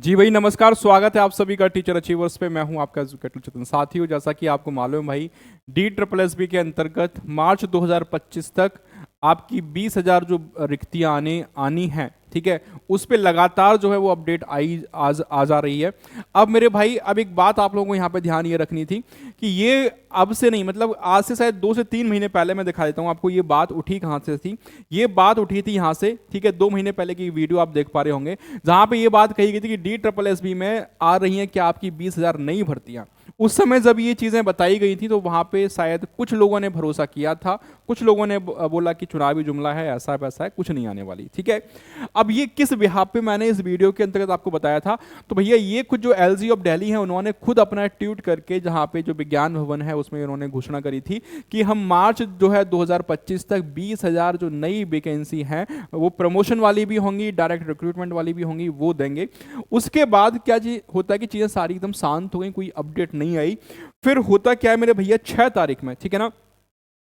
जी भाई नमस्कार, स्वागत है आप सभी का टीचर अचीवर्स पे। मैं हूं आपका एजुकेटर चेतन। साथियों, जैसा कि आपको मालूम है भाई, DSSB के अंतर्गत मार्च 2025 तक आपकी 20,000 जो रिक्तियां आनी हैं, ठीक है, उस पे लगातार जो है वो अपडेट आ जा रही है। अब मेरे भाई, अब एक बात आप लोगों को यहाँ पे ध्यान ये रखनी थी कि ये अब से नहीं, मतलब आज से शायद 2 से 3 महीने पहले, मैं दिखा देता हूँ आपको ये बात उठी कहाँ से थी। ये बात उठी थी यहाँ से, ठीक है, 2 महीने पहले की वीडियो आप देख पा रहे होंगे, जहां पे ये बात कही गई थी कि DSSB में आ रही हैं क्या आपकी 20,000 नई भर्तियां। उस समय जब ये चीजें बताई गई थी तो वहां पे शायद कुछ लोगों ने भरोसा किया था, कुछ लोगों ने बोला कि चुनावी जुमला है, ऐसा वैसा है, कुछ नहीं आने वाली, ठीक है। अब ये किस बिहाफ पे मैंने इस वीडियो के अंतर्गत आपको बताया था, तो भैया ये खुद जो LG ऑफ दिल्ली है, उन्होंने खुद अपना ट्वीट करके, जहां पे जो विज्ञान भवन है उसमें उन्होंने घोषणा करी थी कि हम मार्च जो है 2025 तक 20,000 जो नई वैकेंसी हैं वो प्रमोशन वाली भी होंगी, डायरेक्ट रिक्रूटमेंट वाली भी होंगी, वो देंगे। उसके बाद क्या जी होता है कि चीजें सारी एकदम शांत हो गई, कोई अपडेट नहीं आई। फिर होता क्या है मेरे भैया, 6 तारीख में, ठीक है ना,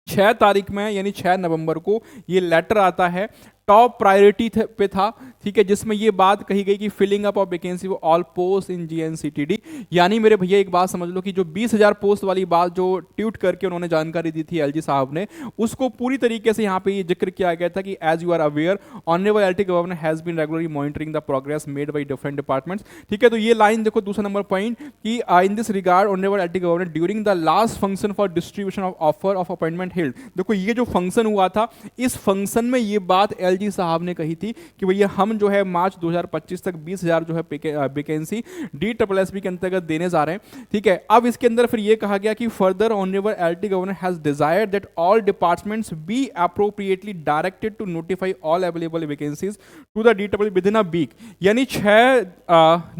6 तारीख में यानी 6 नवंबर को ये लेटर आता है, टॉप प्रायोरिटी पे था, ठीक है, जिसमें ये बात कही गई कि फिलिंग अप ऑफ वैकेंसी वो ऑल पोस्ट इन GNCTD। यानी मेरे भैया एक बात समझ लो कि जो 20,000 पोस्ट वाली बात जो ट्वीट करके उन्होंने जानकारी दी थी LG साहब ने, उसको पूरी तरीके से यहाँ पे ये जिक्र किया गया था कि as you are aware, honourable LT governor has been regularly monitoring the progress made by different departments, ठीक है। तो ये लाइन देखो, दूसरा नंबर पॉइंट कि इन this regard honourable LT governor during the last function for distribution of offer of appointment healed. देखो ये जो फंक्शन हुआ था, इस फंक्शन में ये बात LG साहब ने कही थी कि भैया हम जो है मार्च 2025 तक 20,000 जो है वैकेंसी DSSB के अंतर्गत देने जा रहे हैं, ठीक है। अब इसके अंदर फिर ये कहा गया कि further honourable LT governor has desired that all departments be appropriately directed to notify all available vacancies to the DSSB within a week. यानी 6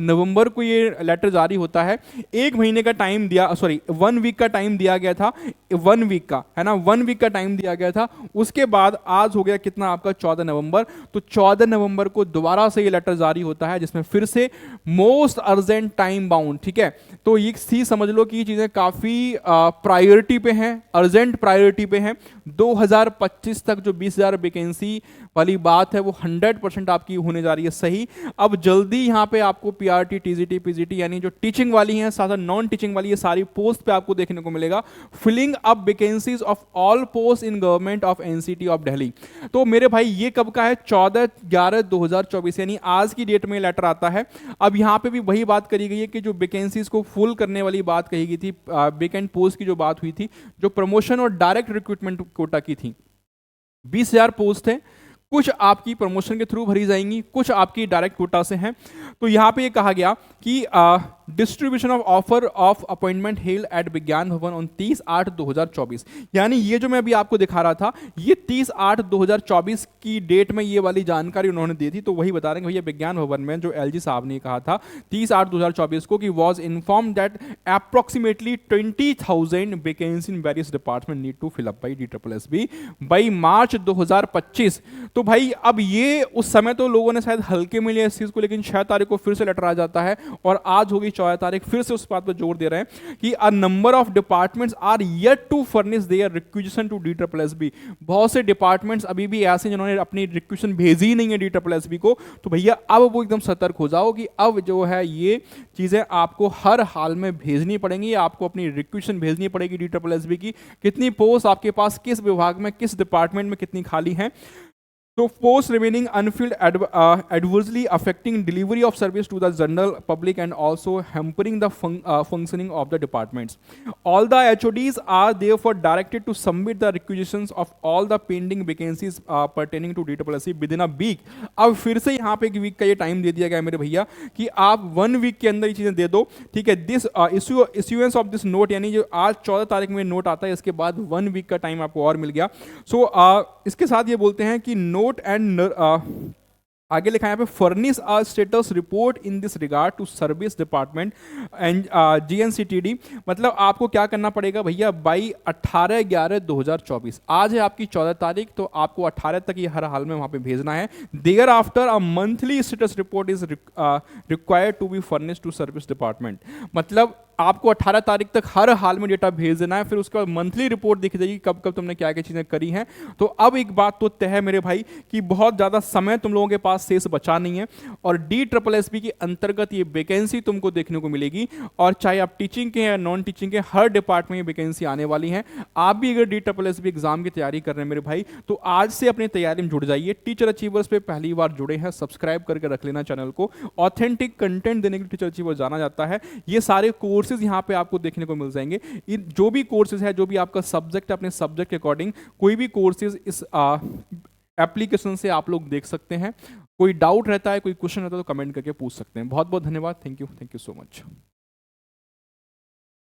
नवंबर को ये लेटर जारी होता है। 1 महीने का टाइम दिया, सॉरी 1 वीक का टाइम दिया गया था, 1 वीक का है ना, 1 वीक का टाइम दिया गया था। उसके बाद आज हो गया कितना आपका 14 नवंबर, तो 14 नवंबर को दोबारा से ये लेटर जारी होता है, जिसमें फिर से मोस्ट अर्जेंट टाइम बाउंड, ठीक है। तो ये सी समझ लो कि ये चीजें काफी प्रायोरिटी पे हैं, अर्जेंट प्रायोरिटी पे हैं। 2025 तक जो 20,000 वैकेंसी वाली बात है वो 100% आपकी होने जा रही है सही। अब जल्दी यहाँ पे आपको PRT TGT PGT यानी जो टीचिंग वाली हैं, साथ नॉन टीचिंग वाली, ये सारी पोस्ट पे आपको देखने को मिलेगा filling up vacancies of all post in government of NCT of Delhi. तो मेरे भाई ये कब का है, 14/11/2024, यानी आज की डेट में लेटर आता है। अब यहाँ पे भी वही बात करी गई है कि जो वैकेंसीज को फुल करने वाली बात कही गई थी, वैकेंट पोस्ट की जो बात हुई थी, जो प्रमोशन और डायरेक्ट रिक्रूटमेंट कोटा की थी, 20,000 पोस्ट है, कुछ आपकी प्रमोशन के थ्रू भरी जाएंगी, कुछ आपकी डायरेक्ट कोटा से हैं। तो यहाँ पे ये कहा गया कि distribution of offer of appointment held at विज्ञान भवन ऑन 30/8/2024। यानी ये जो मैं अभी आपको दिखा रहा था, ये 30/8/2024 की डेट में ये वाली जानकारी उन्होंने दी थी। तो वही बता रहे हैं भैया, विज्ञान भवन में जो LG साहब ने कहा था 30/8/2024 को कि was inform that approximately 20,000 vacancy in various department need to fill up by DSSB by March 2025। तो भाई अब ये उस समय तो लोगों ने शायद हल्के में लिया इस चीज को, लेकिन 6 तारीख को फिर से लेटर आ जाता है और आज होगी 14 तारीख, फिर से उस बात पर जोर दे रहे हैं कि a number of departments are yet to furnish their requisition to DSSB। बहुत से डिपार्टमेंट्स अभी भी ऐसे जिन्होंने अपनी रिक्विजिशन भेजी ही नहीं है DSSB को। तो भैया अब वो एकदम सतर्क हो जाओ कि अब जो है ये चीजें आपको हर हाल में भेजनी पड़ेंगी, आपको अपनी रिक्विजिशन भेजनी पड़ेगी DSSB की, कितनी पोस्ट आपके पास, किस विभाग में, किस डिपार्टमेंट में कितनी खाली हैं। So posts remaining unfilled adversely affecting delivery of service to the general public and also hampering the functioning of the departments. All the HODs are therefore directed to submit the requisitions of all the pending vacancies pertaining to DSSB within a week. अब फिर से यहाँ पे एक week का ये time दे दिया गया है मेरे भैया कि आप 1 वीक के अंदर ये चीजें दे दो, ठीक है। This issuance of this note, यानी जो आज 14 तारीख में नोट आता है, इसके बाद 1 वीक का टाइम आपको और मिल गया। सो इसके साथ ये बोलते हैं कि नोट एंड आगे लिखा है यहाँ पे, furnish a status report in this regard to service department and GNCTD। मतलब आपको क्या करना पड़ेगा भैया, बाई 18/11/2024, आज है आपकी 14 तारीख, तो आपको 18 तक ये हर हाल में वहां पे भेजना है। Thereafter a monthly status report is required to be furnish to service department. मतलब आपको 18 तारीख तक हर हाल में डेटा भेज देना है, फिर उसके बाद मंथली रिपोर्ट दिख जाएगी कब कब तुमने क्या क्या चीजें करी हैं। तो अब एक बात तो तय है मेरे भाई कि बहुत ज्यादा समय तुम लोगों के पास पास शेष बचा नहीं है। और DSSB के अंतर्गत ये वैकेंसी तुमको देखने को मिलेगी, और चाहे आप टीचिंग के या नॉन टीचिंग के, हर डिपार्टमेंट में वैकेंसी आने वाली है। आप भी अगर DSSB एग्जाम की तैयारी कर रहे हैं मेरे भाई, तो आज से अपनी तैयारी में जुड़ जाइए। टीचर अचीवर्स पे पहली बार जुड़े हैं, सब्सक्राइब करके रख लेना चैनल को। ऑथेंटिक कंटेंट देने के लिए टीचर अचीवर जाना जाता है। ये सारे कोर्सेज यहाँ पे आपको देखने को मिल जाएंगे। जो भी कोर्सेज है, जो भी आपका सब्जेक्ट है, अपने सब्जेक्ट के अकॉर्डिंग कोई भी कोर्सेज इस एप्लीकेशन से आप लोग देख सकते हैं। कोई डाउट रहता है, कोई क्वेश्चन रहता है तो कमेंट करके पूछ सकते हैं। बहुत बहुत धन्यवाद। Thank you so much.